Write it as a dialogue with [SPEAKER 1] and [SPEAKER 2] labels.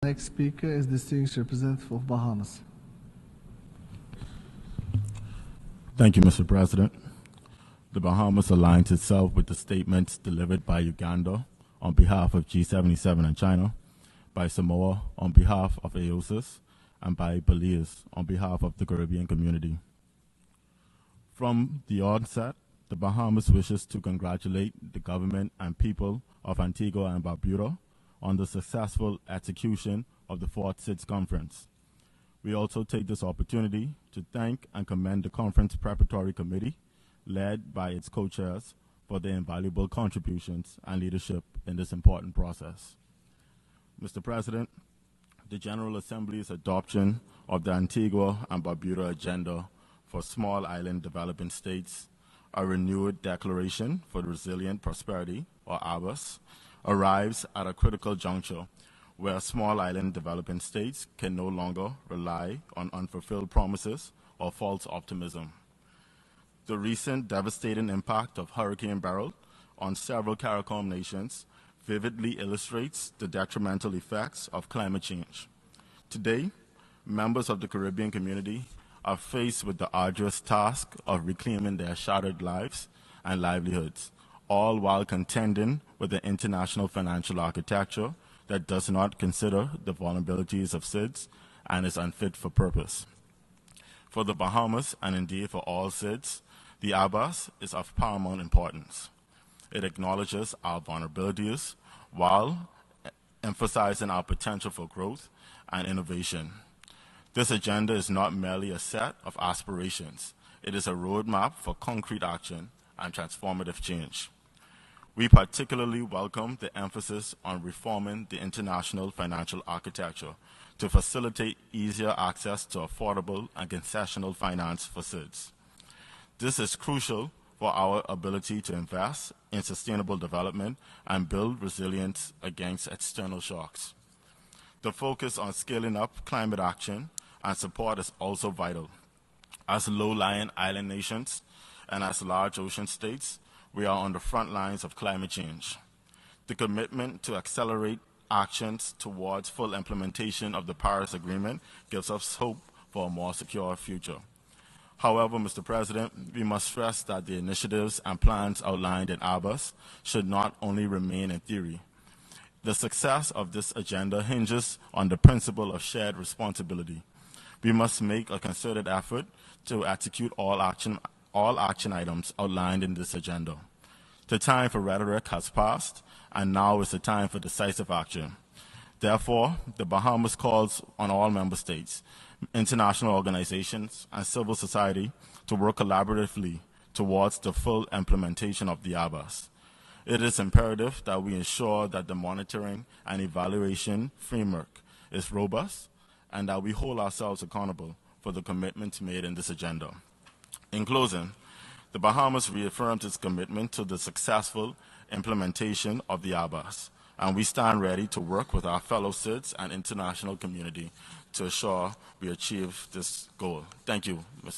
[SPEAKER 1] next speaker is distinguished representative of Bahamas.
[SPEAKER 2] Thank you, Mr. President. The Bahamas aligns itself with the statements delivered by Uganda on behalf of G77 and China, by Samoa on behalf of AOSIS, and by Belize on behalf of the Caribbean community. From the onset, the Bahamas wishes to congratulate the government and people of Antigua and Barbuda on the successful execution of the 4th SIDS conference. We also take this opportunity to thank and commend the conference preparatory committee, led by its co-chairs, for their invaluable contributions and leadership in this important process. Mr. President, the General Assembly's adoption of the Antigua and Barbuda Agenda for Small Island Developing States, a renewed Declaration for Resilient Prosperity, or ABAS, arrives at a critical juncture where small island developing states can no longer rely on unfulfilled promises or false optimism. The recent devastating impact of Hurricane Beryl on several CARICOM nations vividly illustrates the detrimental effects of climate change. Today, members of the Caribbean community are faced with the arduous task of reclaiming their shattered lives and livelihoods, all while contending with the international financial architecture that does not consider the vulnerabilities of SIDS and is unfit for purpose. For the Bahamas, and indeed for all SIDS, the ABAS is of paramount importance. It acknowledges our vulnerabilities while emphasizing our potential for growth and innovation. This agenda is not merely a set of aspirations. It is a roadmap for concrete action and transformative change. We particularly welcome the emphasis on reforming the international financial architecture to facilitate easier access to affordable and concessional finance for SIDS. This is crucial for our ability to invest in sustainable development and build resilience against external shocks. The focus on scaling up climate action and support is also vital. As low-lying island nations and as large ocean states, we are on the front lines of climate change. The commitment to accelerate actions towards full implementation of the Paris Agreement gives us hope for a more secure future. However, Mr. President, we must stress that the initiatives and plans outlined in ABAS should not only remain in theory. The success of this agenda hinges on the principle of shared responsibility. We must make a concerted effort to execute all action items outlined in this agenda. The time for rhetoric has passed, and now is the time for decisive action. Therefore, the Bahamas calls on all member states, international organizations, and civil society to work collaboratively towards the full implementation of the ABAS. It is imperative that we ensure that the monitoring and evaluation framework is robust and that we hold ourselves accountable for the commitments made in this agenda. In closing, the Bahamas reaffirms its commitment to the successful implementation of the ABAS, and we stand ready to work with our fellow SIDS and international community to ensure we achieve this goal. Thank you, Mr.